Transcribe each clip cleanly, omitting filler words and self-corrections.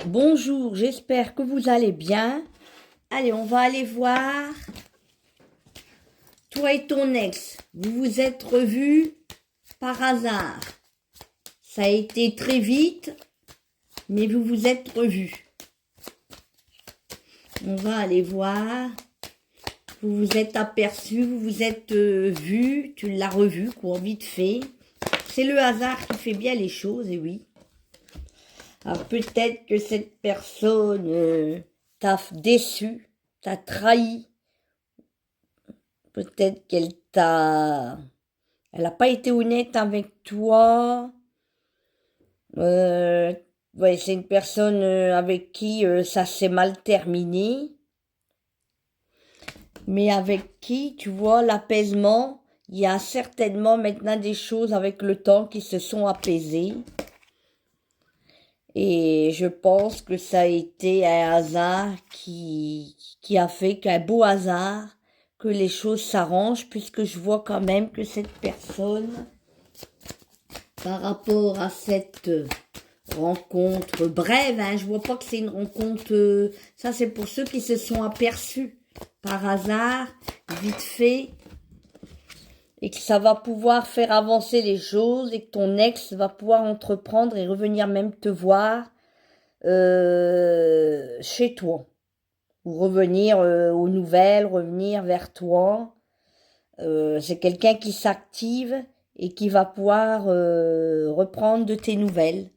Bonjour, j'espère que vous allez bien. Allez, on va aller voir. Toi et ton ex, vous vous êtes revus par hasard. Ça a été très vite, mais vous vous êtes revus. On va aller voir. Vous vous êtes aperçus, vous vous êtes vus, tu l'as revu, quoi, vite fait. C'est le hasard qui fait bien les choses, et oui. Alors peut-être que cette personne t'a déçu, t'a trahi. Peut-être elle n'a pas été honnête avec toi. Ouais, c'est une personne avec qui ça s'est mal terminé. Mais avec qui, tu vois, l'apaisement, il y a certainement maintenant des choses avec le temps qui se sont apaisées. Et je pense que ça a été un hasard qui a fait qu'un beau hasard, que les choses s'arrangent, puisque je vois quand même que cette personne, par rapport à cette rencontre brève, hein, je vois pas que c'est une rencontre, ça c'est pour ceux qui se sont aperçus par hasard, vite fait, et que ça va pouvoir faire avancer les choses, et que ton ex va pouvoir entreprendre et revenir même te voir chez toi, ou revenir aux nouvelles, revenir vers toi. C'est quelqu'un qui s'active et qui va pouvoir reprendre de tes nouvelles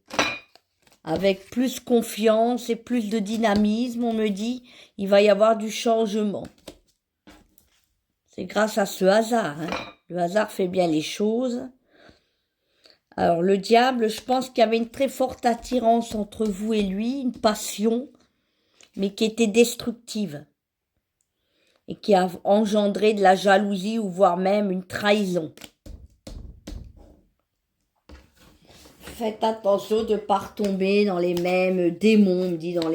avec plus confiance et plus de dynamisme. On me dit, il va y avoir du changement. C'est grâce à ce hasard, hein. Le hasard fait bien les choses. Alors le diable, je pense qu'il y avait une très forte attirance entre vous et lui, une passion, mais qui était destructive et qui a engendré de la jalousie ou voire même une trahison. Faites attention de ne pas retomber dans les mêmes démons, on me dit, dans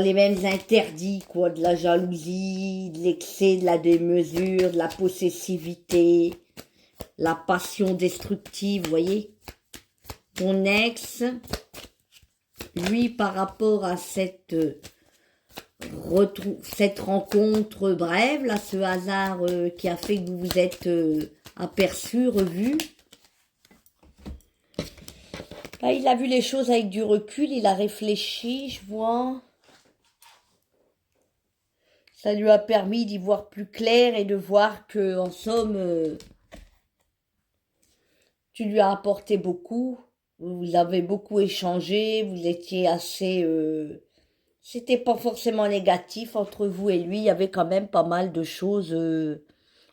les mêmes interdits, quoi, de la jalousie, de l'excès, de la démesure, de la possessivité, la passion destructive, vous voyez. Ton ex, lui, par rapport à cette rencontre brève, là, ce hasard qui a fait que vous vous êtes aperçus, revus, là, il a vu les choses avec du recul, il a réfléchi, je vois. Ça lui a permis d'y voir plus clair et de voir que, en somme, tu lui as apporté beaucoup. Vous avez beaucoup échangé, vous étiez assez... c'était pas forcément négatif entre vous et lui, il y avait quand même pas mal de choses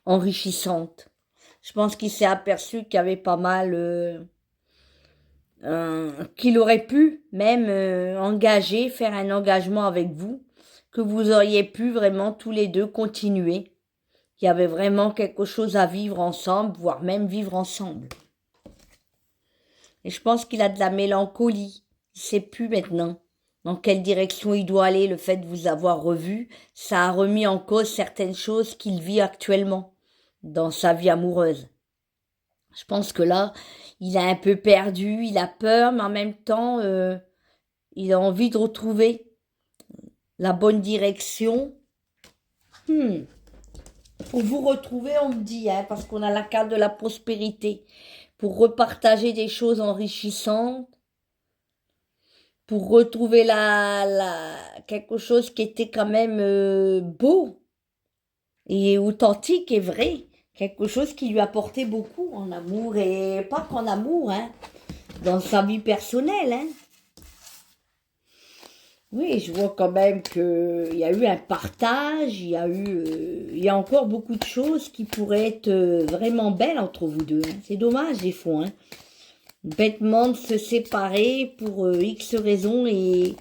enrichissantes. Je pense qu'il s'est aperçu qu'il y avait pas mal... qu'il aurait pu même faire un engagement avec vous, que vous auriez pu vraiment tous les deux continuer, qu'il y avait vraiment quelque chose à vivre ensemble, voire même vivre ensemble. Et je pense qu'il a de la mélancolie, il sait plus maintenant dans quelle direction il doit aller. Le fait de vous avoir revu, ça a remis en cause certaines choses qu'il vit actuellement dans sa vie amoureuse. Je pense que là, il a un peu perdu, il a peur, mais en même temps, il a envie de retrouver la bonne direction. Pour vous retrouver, on me dit, hein, parce qu'on a la carte de la prospérité, pour repartager des choses enrichissantes, pour retrouver quelque chose qui était quand même beau et authentique et vrai, quelque chose qui lui apportait beaucoup en amour, et pas qu'en amour, hein, dans sa vie personnelle, hein. Oui, je vois quand même qu'il y a eu un partage, il y a encore beaucoup de choses qui pourraient être vraiment belles entre vous deux, hein. C'est dommage des fois, hein. Bêtement de se séparer pour X raisons et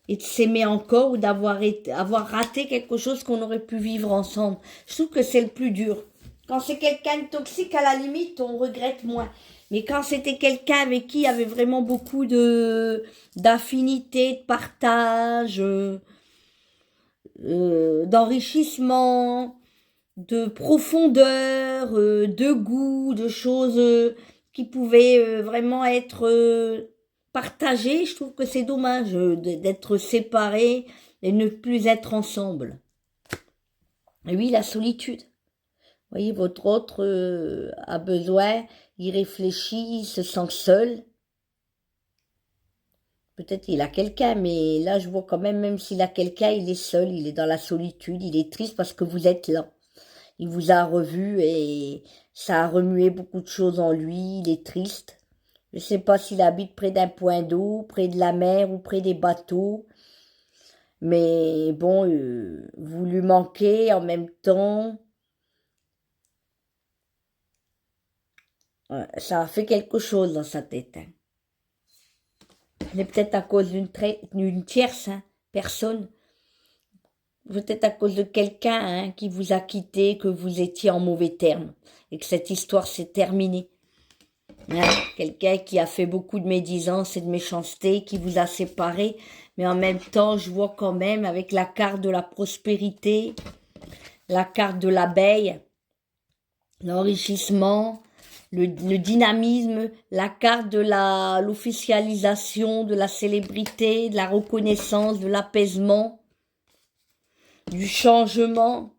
de s'aimer encore, ou avoir raté quelque chose qu'on aurait pu vivre ensemble. Je trouve que c'est le plus dur. Quand c'est quelqu'un de toxique, à la limite, on regrette moins. Mais quand c'était quelqu'un avec qui il y avait vraiment beaucoup d'affinité, de partage, d'enrichissement, de profondeur, de goût, de choses qui pouvaient vraiment être partager, je trouve que c'est dommage d'être séparés et ne plus être ensemble. Et oui, la solitude. Vous voyez, votre autre a besoin, il réfléchit, il se sent seul. Peut-être qu'il a quelqu'un, mais là, je vois quand même s'il a quelqu'un, il est seul, il est dans la solitude, il est triste parce que vous êtes là. Il vous a revu et ça a remué beaucoup de choses en lui, il est triste. Je ne sais pas s'il habite près d'un point d'eau, près de la mer ou près des bateaux. Mais bon, vous lui manquez en même temps. Ça a fait quelque chose dans sa tête. Hein. C'est peut-être à cause d'une tierce personne. Peut-être à cause de quelqu'un qui vous a quitté, que vous étiez en mauvais termes. Et que cette histoire s'est terminée. Hein, quelqu'un qui a fait beaucoup de médisance et de méchanceté, qui vous a séparés, mais en même temps, je vois quand même avec la carte de la prospérité, la carte de l'abeille, l'enrichissement, le dynamisme, la carte de l'officialisation, de la célébrité, de la reconnaissance, de l'apaisement, du changement.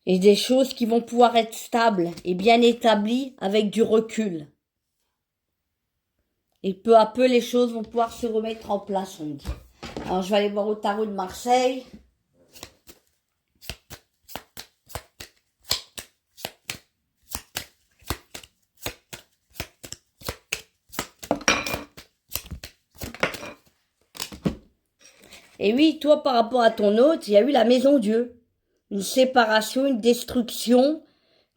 Et des choses qui vont pouvoir être stables et bien établies avec du recul. Et peu à peu, les choses vont pouvoir se remettre en place, on me dit. Alors, je vais aller voir au tarot de Marseille. Et oui, toi, par rapport à ton autre, il y a eu la maison Dieu. Une séparation, une destruction,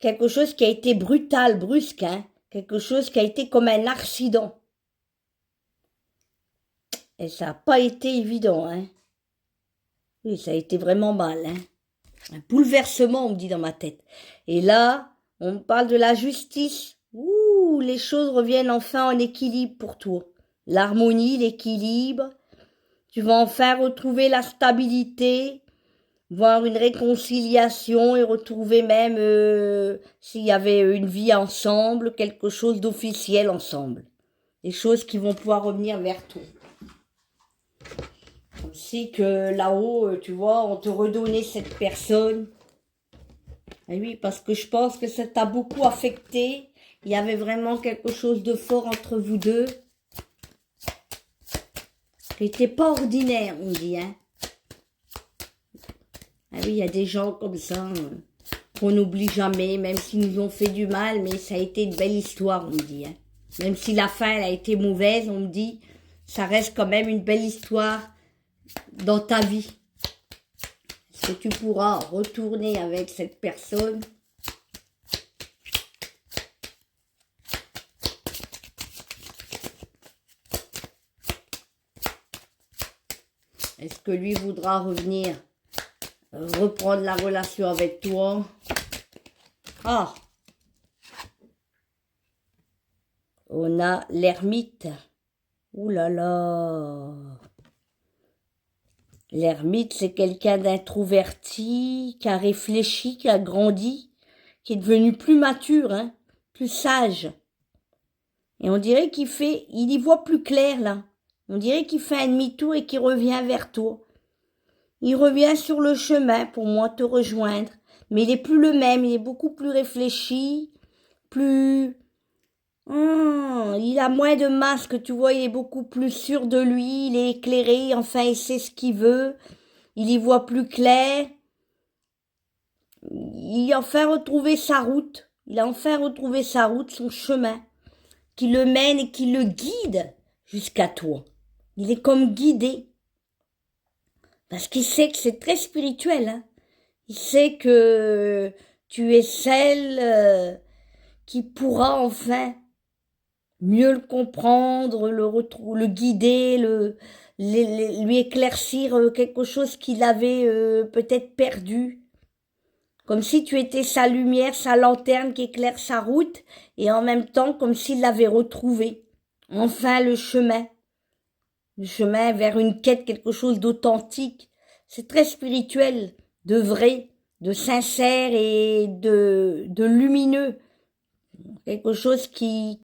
quelque chose qui a été brutal, brusque, hein, quelque chose qui a été comme un accident. Et ça n'a pas été évident, hein. Oui, ça a été vraiment mal, hein. Un bouleversement, on me dit dans ma tête. Et là, on me parle de la justice. Ouh, les choses reviennent enfin en équilibre pour toi. L'harmonie, l'équilibre. Tu vas enfin retrouver la stabilité, voir une réconciliation et retrouver même s'il y avait une vie ensemble, quelque chose d'officiel ensemble. Des choses qui vont pouvoir revenir vers toi. Comme si que là-haut, tu vois, on te redonnait cette personne. Et oui, parce que je pense que ça t'a beaucoup affecté. Il y avait vraiment quelque chose de fort entre vous deux. Qui n'était pas ordinaire, on dit, hein. Ah oui, il y a des gens comme ça, qu'on n'oublie jamais, même s'ils nous ont fait du mal, mais ça a été une belle histoire, on me dit. Hein. Même si la fin, elle a été mauvaise, on me dit, ça reste quand même une belle histoire dans ta vie. Est-ce que tu pourras retourner avec cette personne? Est-ce que lui voudra revenir, reprendre la relation avec toi? Ah! On a l'ermite. Ouh là là! L'ermite, c'est quelqu'un d'introverti, qui a réfléchi, qui a grandi, qui est devenu plus mature, hein, plus sage. Et on dirait il y voit plus clair, là. On dirait qu'il fait un demi-tour et qu'il revient vers toi. Il revient sur le chemin pour moi te rejoindre. Mais il est plus le même, il est beaucoup plus réfléchi, plus... il a moins de masque, tu vois, il est beaucoup plus sûr de lui, il est éclairé, enfin il sait ce qu'il veut, il y voit plus clair. Il a enfin retrouvé sa route, son chemin, qui le mène et qui le guide jusqu'à toi. Il est comme guidé. Parce qu'il sait que c'est très spirituel. Hein. Il sait que tu es celle qui pourra enfin mieux le comprendre, le guider, lui éclaircir quelque chose qu'il avait peut-être perdu. Comme si tu étais sa lumière, sa lanterne qui éclaire sa route, et en même temps comme s'il l'avait retrouvé. Enfin le chemin vers une quête, quelque chose d'authentique. C'est très spirituel, de vrai, de sincère et de lumineux. Quelque chose qui